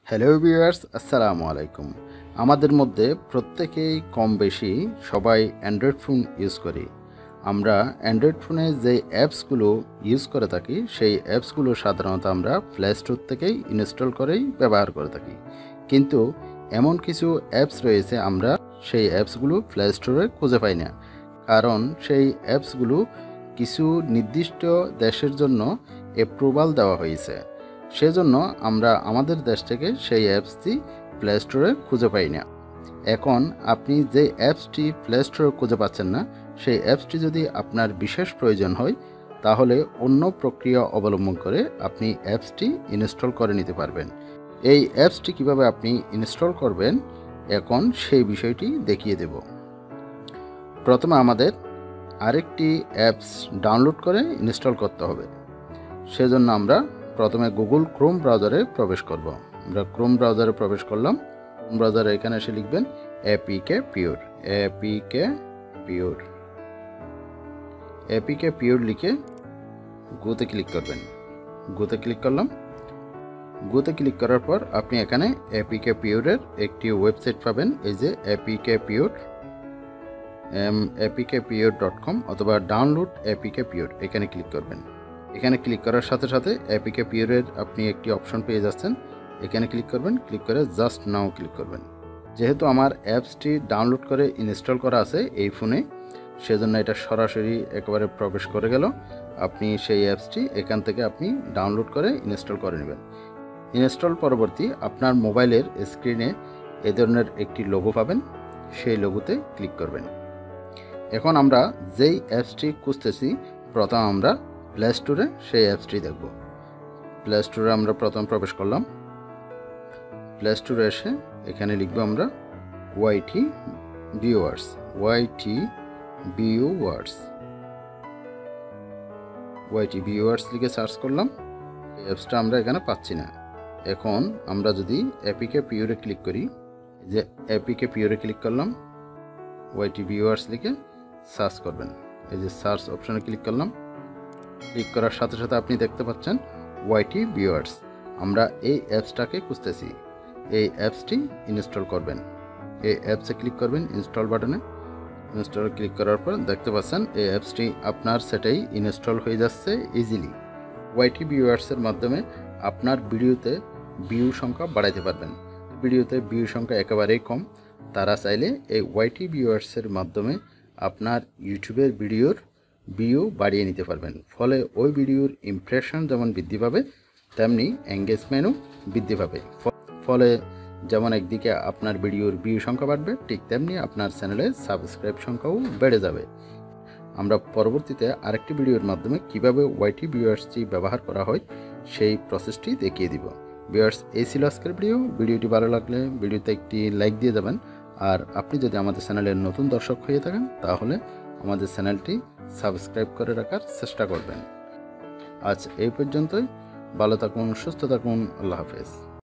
Hello viewers, আসসালামু আলাইকুম। আমাদের মধ্যে প্রত্যেকেই কম বেশি সবাই অ্যান্ড্রয়েড ফোন ইউজ করি। আমরা অ্যান্ড্রয়েড ফোনে যে অ্যাপসগুলো ইউজ করে থাকি সেই অ্যাপসগুলো সাধারণত আমরা প্লে স্টোর থেকেই ইনস্টল করেই ব্যবহার করে থাকি। কিন্তু এমন কিছু অ্যাপস রয়েছে আমরা সেই অ্যাপসগুলো প্লে স্টোরে খুঁজে পাই না, কারণ সেই অ্যাপসগুলো কিছু নির্দিষ্ট দেশের জন্য অ্যাপ্রুভাল দেওয়া হয়েছে। সেজন্য আমরা আমাদের দেশ থেকে সেই অ্যাপসটি প্লে স্টোরে খুঁজে পাই না। এখন আপনি যে অ্যাপসটি প্লে স্টোরে খুঁজে পাচ্ছেন না, সেই অ্যাপসটি যদি আপনার বিশেষ প্রয়োজন হয় তাহলে অন্য প্রক্রিয়া অবলম্বন করে আপনি অ্যাপসটি ইনস্টল করে নিতে পারবেন। এই অ্যাপসটি কিভাবে আপনি ইনস্টল করবেন এখন সেই বিষয়টি দেখিয়ে দেব। প্রথমে আমাদের আরেকটি অ্যাপস ডাউনলোড করে ইনস্টল করতে হবে। সেজন্য আমরা প্রথমে গুগল ক্রোম ব্রাউজারে প্রবেশ করব। আমরা ক্রোম ব্রাউজারে প্রবেশ করলাম। ক্রোম ব্রাউজারে এখানে এসে লিখবেন এপিকে পিওর। এপিকে পিওর লিখে গোতে ক্লিক করবেন। গোতে ক্লিক করলাম। গোতে ক্লিক করার পর আপনি এখানে এপিকে পিওরের একটি ওয়েবসাইট পাবেন, এই যে apkpure.com অথবা ডাউনলোড এপিকে পিওর, এখানে ক্লিক করবেন। এখানে ক্লিক করার সাথে সাথে এপিকে পিওরের আপনি একটি অপশন পেয়ে যাচ্ছেন, এখানে ক্লিক করবেন। ক্লিক করে জাস্ট নাও ক্লিক করবেন। যেহেতু আমার অ্যাপসটি ডাউনলোড করে ইনস্টল করা আছে এই ফোনে, সেজন্য এটা সরাসরি একেবারে প্রবেশ করে গেল। আপনি সেই অ্যাপসটি এখান থেকে আপনি ডাউনলোড করে ইনস্টল করে নেবেন। ইনস্টল পরবর্তী আপনার মোবাইলের স্ক্রিনে এ ধরনের একটি লোগো পাবেন, সেই লোগোতে ক্লিক করবেন। এখন আমরা যেই অ্যাপসটি খুঁজতেছি, প্রথম আমরা প্লে স্টোরে সেই অ্যাপসটি দেখব। প্লে স্টোরে আমরা প্রথম প্রবেশ করলাম। প্লে স্টোরে এসে এখানে লিখব আমরা ওয়াইটি ভিউয়ার্স লিখে সার্চ করলাম। এই অ্যাপসটা আমরা এখানে পাচ্ছি না। এখন আমরা যদি এপিকে পিওরে ক্লিক করি, যে এপিকে পিওরে ক্লিক করলাম, ওয়াইটি ভিউয়ার্স লিখে সার্চ করবেন। এই যে সার্চ অপশনে ক্লিক করলাম। ক্লিক করার সাথে সাথে আপনি দেখতে পাচ্ছেন ওয়াইটি ভিউয়ার্স। আমরা এই অ্যাপসটাকে খুঁজতেছি। এই অ্যাপসটি ইনস্টল করবেন। এই অ্যাপসে ক্লিক করবেন, ইনস্টল বাটনে। ইনস্টল ক্লিক করার পর দেখতে পাচ্ছেন এই অ্যাপসটি আপনার সেটাই ইনস্টল হয়ে যাচ্ছে ইজিলি। ওয়াইটি ভিউয়ার্সের মাধ্যমে আপনার ভিডিওতে ভিউ সংখ্যা বাড়াইতে পারবেন। ভিডিওতে ভিউ সংখ্যা একেবারেই কম, তারা চাইলে এই ওয়াইটি ভিউয়ার্সের মাধ্যমে আপনার ইউটিউবের ভিডিওর ভিউ বাড়িয়ে নিতে পারবেন। ফলে ওই ভিডিওর ইমপ্রেশন যেমন বৃদ্ধি পাবে, তেমনি এঙ্গেজমেন্টও বৃদ্ধি পাবে। ফলে যেমন একদিকে আপনার ভিডিওর ভিউ সংখ্যা বাড়বে, ঠিক তেমনি আপনার চ্যানেলের সাবস্ক্রাইব সংখ্যাও বেড়ে যাবে। আমরা পরবর্তীতে আরেকটি ভিডিওর মাধ্যমে কিভাবে ওয়াইটি ভিউয়ার্সটি ব্যবহার করা হয় সেই প্রসেসটি দেখিয়ে দিব। ভিউয়ার্স, এই ছিল আজকের ভিডিওটি ভালো লাগলে ভিডিওতে একটি লাইক দিয়ে যাবেন। আর আপনি যদি আমাদের চ্যানেলের নতুন দর্শক হয়ে থাকেন তাহলে আমাদের চ্যানেলটি সাবস্ক্রাইব করে রাখার চেষ্টা করবেন। আজ এই পর্যন্তই। ভালো থাকুন, সুস্থ থাকুন। আল্লাহ হাফেজ।